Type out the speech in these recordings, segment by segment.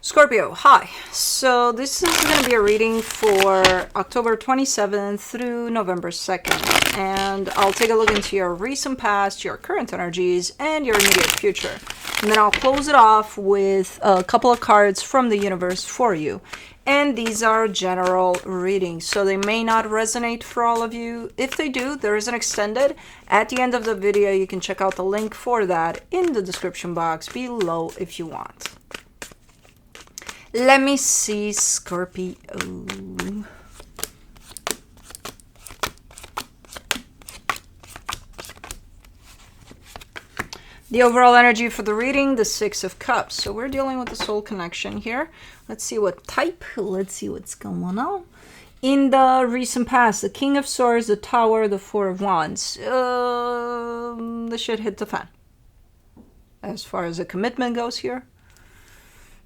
Scorpio, hi. So this is going to be a reading for October 27th through November 2nd. And I'll take a look into your recent past, your current energies, and your immediate future. And then I'll close it off with a couple of cards from the universe for you. And these are general readings, so they may not resonate for all of you. If they do, there is an extended. At the end of the video, you can check out the link for that in the description box below if you want. Let me see, Scorpio. The overall energy for the reading, the Six of Cups. So we're dealing with the soul connection here. Let's see what type. Let's see what's going on. In the recent past, the King of Swords, the Tower, the Four of Wands. The shit hit the fan. As far as a commitment goes here.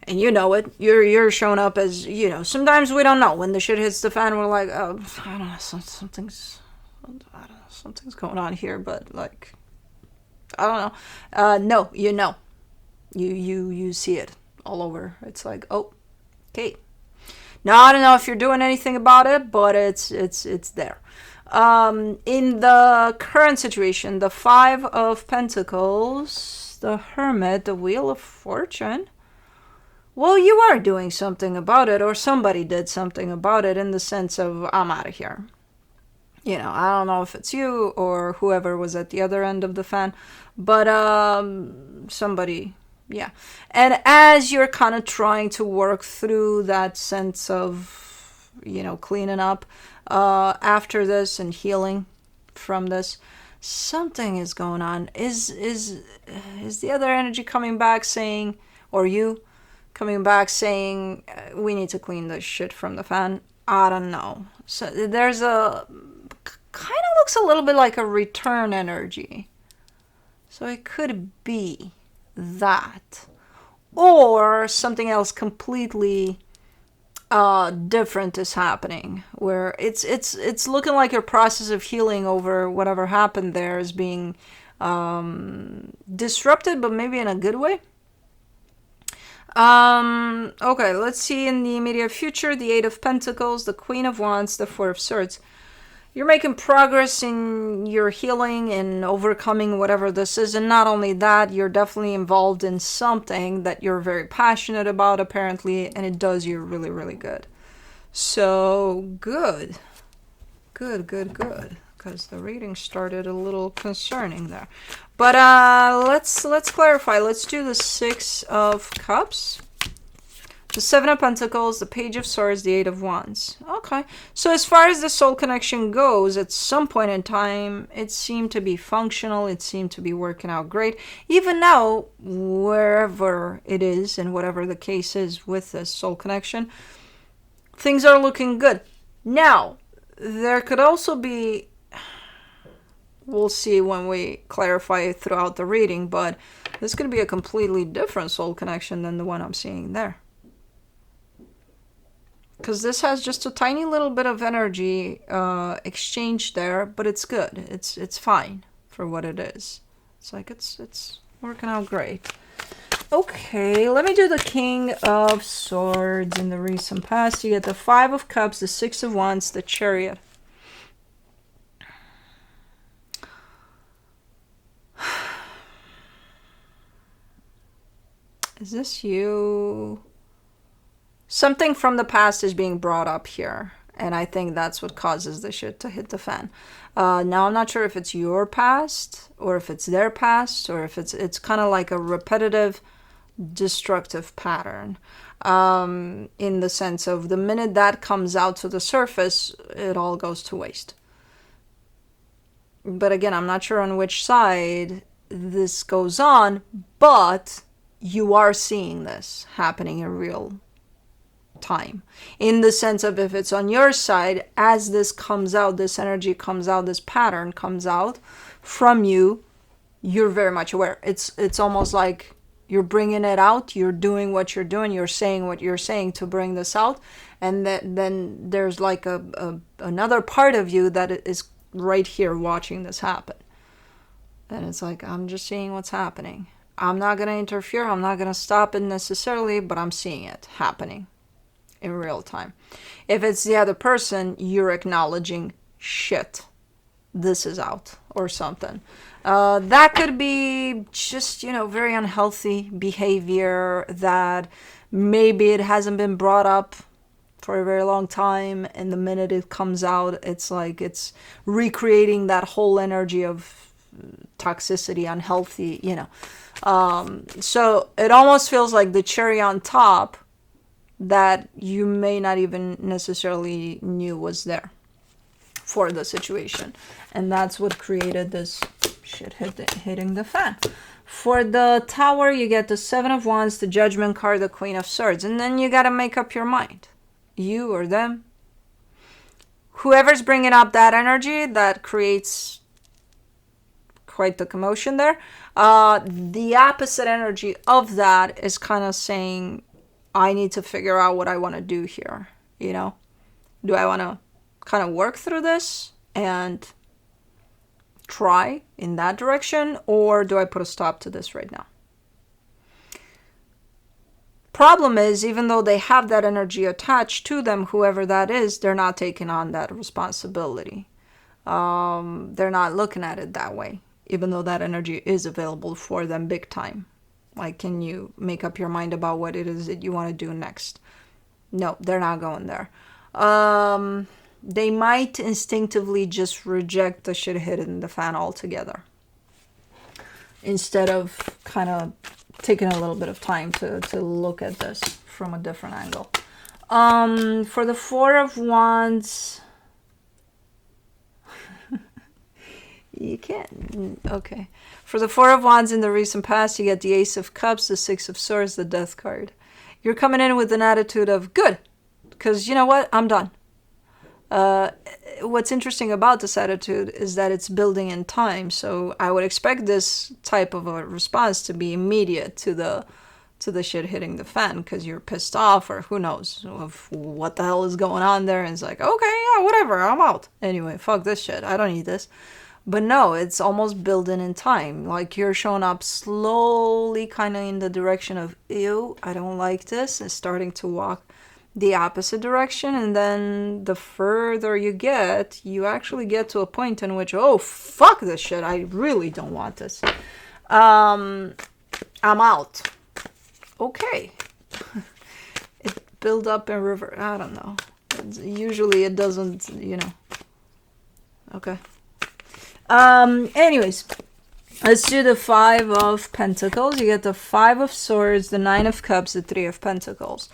And you know it. You're showing up as, you know, sometimes we don't know. When the shit hits the fan, we're like, oh, I don't know, something's going on here, but like, I don't know. No, you know. You see it all over. It's like, oh, okay. Now, I don't know if you're doing anything about it, but it's there. In the current situation, the Five of Pentacles, the Hermit, the Wheel of Fortune. Well, you are doing something about it, or somebody did something about it in the sense of, I'm out of here. You know, I don't know if it's you or whoever was at the other end of the fan, but somebody, yeah. And as you're kind of trying to work through that sense of, you know, cleaning up after this and healing from this, something is going on. Is the other energy coming back saying, or you coming back saying, we need to clean this shit from the fan? I don't know. So there's a kind of looks a little bit like a return energy. So it could be that. Or something else completely different is happening. Where it's looking like your process of healing over whatever happened there is being disrupted, but maybe in a good way. Okay, let's see in the immediate future, the Eight of Pentacles, the Queen of Wands, the Four of Swords. You're making progress in your healing and overcoming whatever this is. And not only that, you're definitely involved in something that you're very passionate about, apparently, and it does you really, really good. So, good. Good. Because the reading started a little concerning there. But let's clarify. Let's do the Six of Cups, the Seven of Pentacles, the Page of Swords, the Eight of Wands. Okay. So as far as the soul connection goes, at some point in time, it seemed to be functional. It seemed to be working out great. Even now, wherever it is and whatever the case is with this soul connection, things are looking good. Now, there could also be, we'll see when we clarify it throughout the reading, but this could be a completely different soul connection than the one I'm seeing there. Because this has just a tiny little bit of energy exchange there, but it's good. It's fine for what it is. It's like it's working out great. Okay, let me do the King of Swords in the recent past. You get the Five of Cups, the Six of Wands, the Chariot. Is this you? Something from the past is being brought up here. And I think that's what causes the shit to hit the fan. Now, I'm not sure if it's your past or if it's their past or if it's kind of like a repetitive, destructive pattern. In the sense of the minute that comes out to the surface, it all goes to waste. But again, I'm not sure on which side this goes on, but you are seeing this happening in real time. In the sense of if it's on your side, as this comes out, this energy comes out, this pattern comes out from you, you're very much aware. It's almost like you're bringing it out, you're doing what you're doing, you're saying what you're saying to bring this out, and then there's like another part of you that is right here watching this happen. And it's like, I'm just seeing what's happening. I'm not going to interfere. I'm not going to stop it necessarily, but I'm seeing it happening in real time. If it's the other person, you're acknowledging, shit, this is out or something. That could be just, very unhealthy behavior that maybe it hasn't been brought up for a very long time, and the minute it comes out, it's like it's recreating that whole energy of toxicity, unhealthy, so it almost feels like the cherry on top that you may not even necessarily knew was there for the situation. And that's what created this shit hitting the fan. For the Tower, you get the Seven of Wands, the Judgment card, the Queen of Swords. And then you got to make up your mind. You or them. Whoever's bringing up that energy, that creates quite the commotion there. The opposite energy of that is kind of saying, I need to figure out what I want to do here. Do I want to kind of work through this and try in that direction, or do I put a stop to this right now? Problem is, even though they have that energy attached to them, whoever that is, they're not taking on that responsibility. They're not looking at it that way, even though that energy is available for them big time. Like, can you make up your mind about what it is that you want to do next? No, they're not going there. They might instinctively just reject the shit hitting the fan altogether, instead of kind of taking a little bit of time to look at this from a different angle. For the Four of Wands, you can't, okay. For the Four of Wands in the recent past, you get the Ace of Cups, the Six of Swords, the Death card. You're coming in with an attitude of, good, because you know what, I'm done. What's interesting about this attitude is that it's building in time. So I would expect this type of a response to be immediate to the shit hitting the fan, because you're pissed off, or who knows of what the hell is going on there. And it's like, okay, yeah, whatever, I'm out. Anyway, fuck this shit. I don't need this. But no, it's almost building in time. Like, you're showing up slowly kind of in the direction of, ew, I don't like this, and starting to walk the opposite direction. And then the further you get, you actually get to a point in which, oh, fuck this shit, I really don't want this. I'm out. Okay. It build up in reverse. I don't know. Usually it doesn't, Okay. Anyways, let's do the Five of Pentacles. You get the Five of Swords, the Nine of Cups, the Three of Pentacles.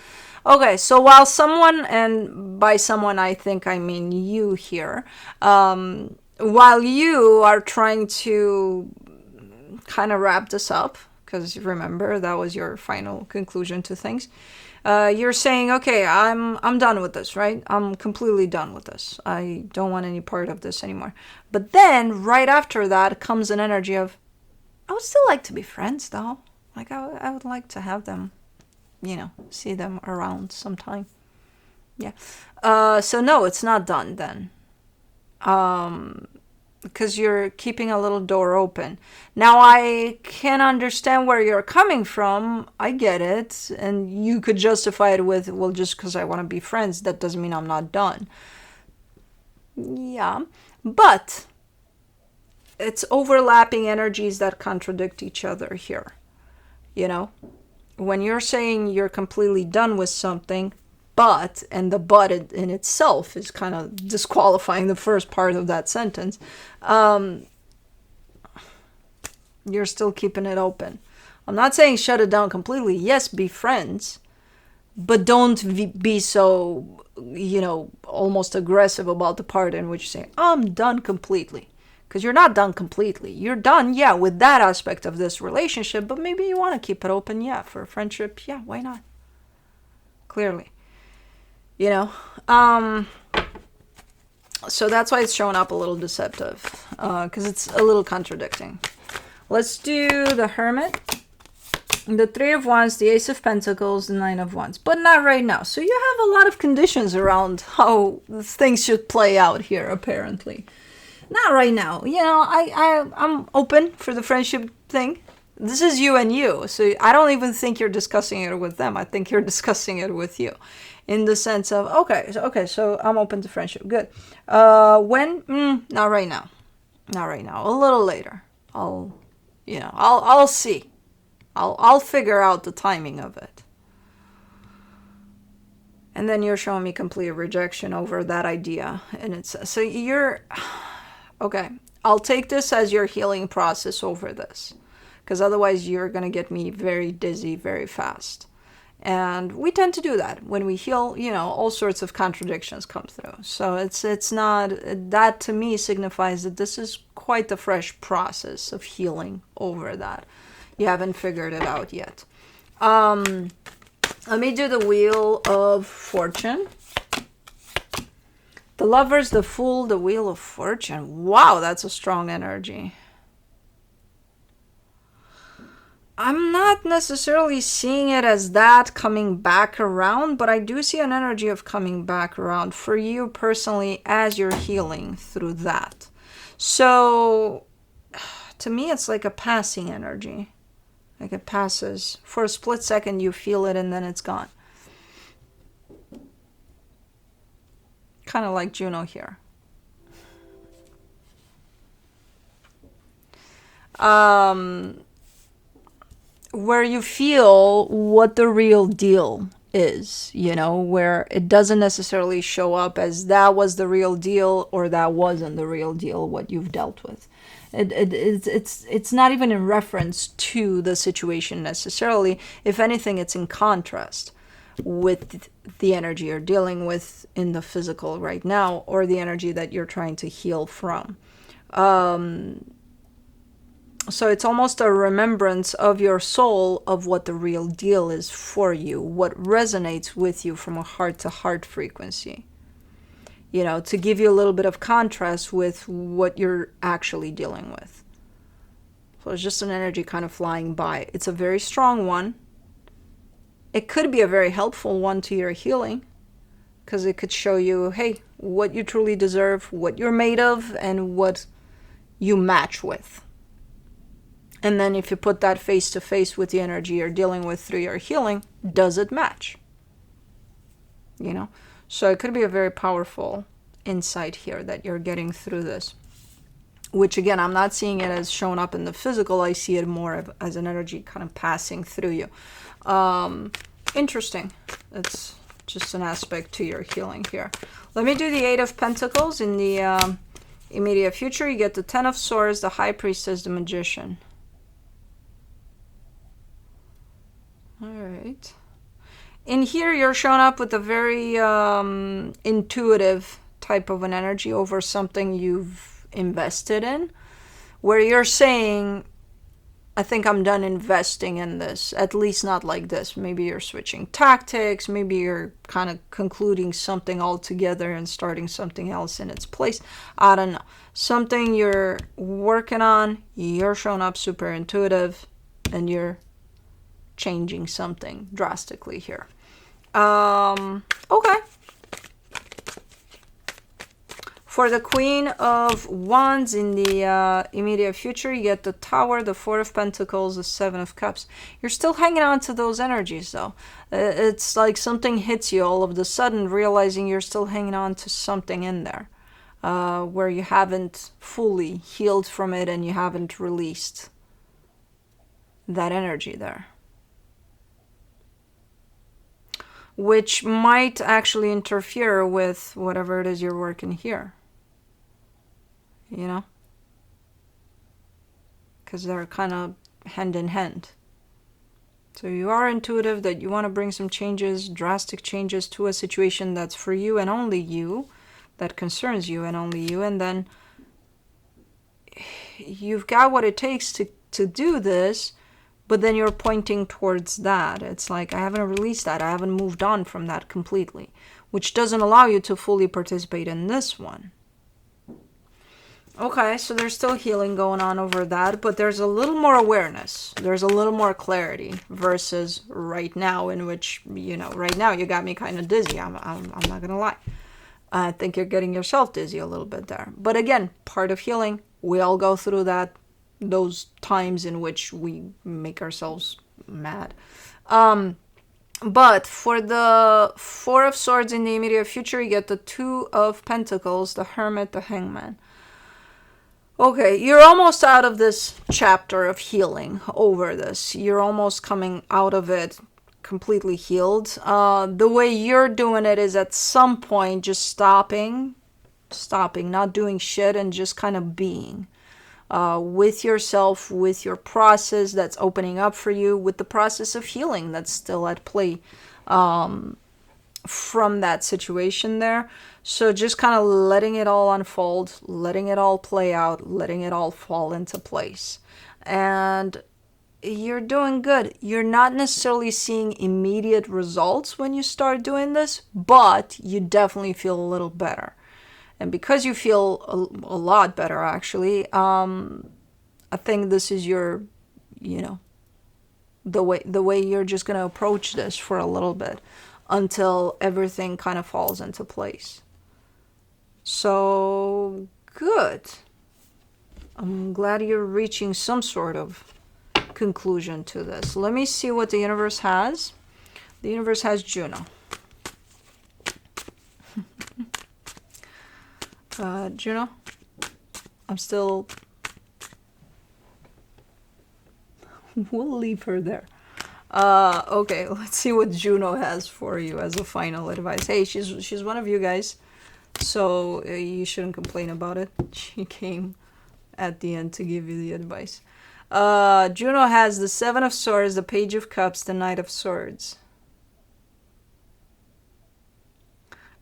Okay, so while someone, and by someone I think I mean you here, while you are trying to kind of wrap this up, because remember, that was your final conclusion to things, you're saying, okay, I'm done with this, right? I'm completely done with this. I don't want any part of this anymore. But then, right after that, comes an energy of, I would still like to be friends, though. Like, I would like to have them, see them around sometime. Yeah. So no, it's not done then. Because you're keeping a little door open. Now, I can understand where you're coming from. I get it. And you could justify it with, well, just because I want to be friends, that doesn't mean I'm not done. Yeah. But it's overlapping energies that contradict each other here. When you're saying you're completely done with something, and the but in itself is kind of disqualifying the first part of that sentence, you're still keeping it open. I'm not saying shut it down completely. Yes, be friends, but don't be so, almost aggressive about the part in which you say, I'm done completely. Because you're not done completely. You're done, yeah, with that aspect of this relationship, but maybe you want to keep it open, yeah, for a friendship, yeah, why not? Clearly. So that's why it's showing up a little deceptive, because it's a little contradicting. Let's do the Hermit, the Three of Wands, the Ace of Pentacles, the Nine of Wands, but not right now. So you have a lot of conditions around how things should play out here, apparently. Not right now. I'm open for the friendship thing. This is you and you. So I don't even think you're discussing it with them. I think you're discussing it with you, in the sense of, okay, so I'm open to friendship. Good. When? Not right now. Not right now. A little later. I'll see. I'll figure out the timing of it. And then you're showing me complete rejection over that idea. And it's, so you're, okay, I'll take this as your healing process over this. Because otherwise you're going to get me very dizzy very fast. And we tend to do that. When we heal, all sorts of contradictions come through. So it's not, that to me signifies that this is quite a fresh process of healing over that. You haven't figured it out yet. Let me do the Wheel of Fortune. The Lovers, the Fool, the Wheel of Fortune. Wow, that's a strong energy. I'm not necessarily seeing it as that coming back around, but I do see an energy of coming back around for you personally as you're healing through that. So, to me, it's like a passing energy. Like it passes. For a split second, you feel it and then it's gone. Kind of like Juno here. Where you feel what the real deal is, where it doesn't necessarily show up as that was the real deal or that wasn't the real deal, what you've dealt with. It's not even in reference to the situation necessarily. If anything, it's in contrast with the energy you're dealing with in the physical right now, or the energy that you're trying to heal from. So it's almost a remembrance of your soul of what the real deal is for you, what resonates with you from a heart-to-heart frequency. To give you a little bit of contrast with what you're actually dealing with. So it's just an energy kind of flying by. It's a very strong one. It could be a very helpful one to your healing, because it could show you, hey, what you truly deserve, what you're made of, and what you match with. And then if you put that face to face with the energy you're dealing with through your healing, does it match? So it could be a very powerful insight here that you're getting through this. Which again, I'm not seeing it as shown up in the physical. I see it more as an energy kind of passing through you. Interesting. It's just an aspect to your healing here. Let me do the Eight of Pentacles. In the immediate future, you get the Ten of Swords, the High Priestess, the Magician. All right. In here, you're showing up with a very intuitive type of an energy over something you've invested in, where you're saying, I think I'm done investing in this, at least not like this. Maybe you're switching tactics, maybe you're kind of concluding something altogether and starting something else in its place. I don't know. Something you're working on, you're showing up super intuitive, and you're changing something drastically here. Okay. For the Queen of Wands in the immediate future, you get the Tower, the Four of Pentacles, the Seven of Cups. You're still hanging on to those energies, though. It's like something hits you all of a sudden, realizing you're still hanging on to something in there, where you haven't fully healed from it and you haven't released that energy there. Which might actually interfere with whatever it is you're working here. Because they're kind of hand in hand. So you are intuitive that you want to bring some changes, drastic changes to a situation that's for you and only you, that concerns you and only you, and then you've got what it takes to do this. But then you're pointing towards that. It's like, I haven't released that. I haven't moved on from that completely, which doesn't allow you to fully participate in this one. Okay, so there's still healing going on over that, but there's a little more awareness. There's a little more clarity versus right now, in which, right now you got me kind of dizzy. I'm not going to lie. I think you're getting yourself dizzy a little bit there. But again, part of healing, we all go through that those times in which we make ourselves mad. But for the Four of Swords in the immediate future, you get the Two of Pentacles, the Hermit, the Hangman. Okay, you're almost out of this chapter of healing over this. You're almost coming out of it completely healed. The way you're doing it is at some point just stopping, not doing shit, and just kind of being. With yourself, with your process that's opening up for you, with the process of healing that's still at play from that situation there. So just kind of letting it all unfold, letting it all play out, letting it all fall into place. And you're doing good. You're not necessarily seeing immediate results when you start doing this, but you definitely feel a little better. And because you feel a lot better, actually, I think this is your, the way you're just going to approach this for a little bit until everything kind of falls into place. So, good. I'm glad you're reaching some sort of conclusion to this. Let me see what the universe has. The universe has Juno. Juno, I'm still... We'll leave her there. Okay, let's see what Juno has for you as a final advice. Hey, she's one of you guys, so you shouldn't complain about it. She came at the end to give you the advice. Juno has the Seven of Swords, the Page of Cups, the Knight of Swords.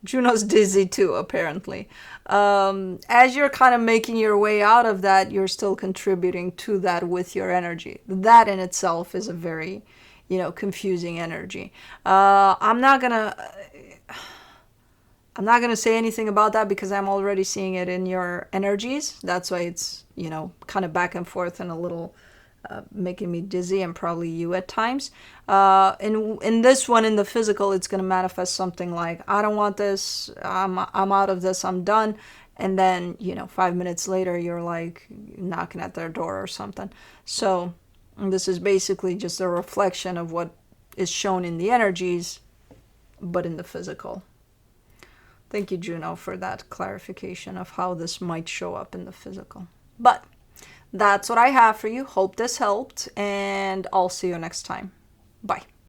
Juno's dizzy too, apparently. As you're kind of making your way out of that, you're still contributing to that with your energy. That in itself is a very, confusing energy. I'm not gonna say anything about that because I'm already seeing it in your energies. That's why it's, kind of back and forth and a little making me dizzy, and probably you at times. In this one, in the physical, it's going to manifest something like, I don't want this, I'm out of this, I'm done. And then, 5 minutes later, you're like knocking at their door or something. So this is basically just a reflection of what is shown in the energies, but in the physical. Thank you, Juno, for that clarification of how this might show up in the physical. But that's what I have for you. Hope this helped, and I'll see you next time. Bye.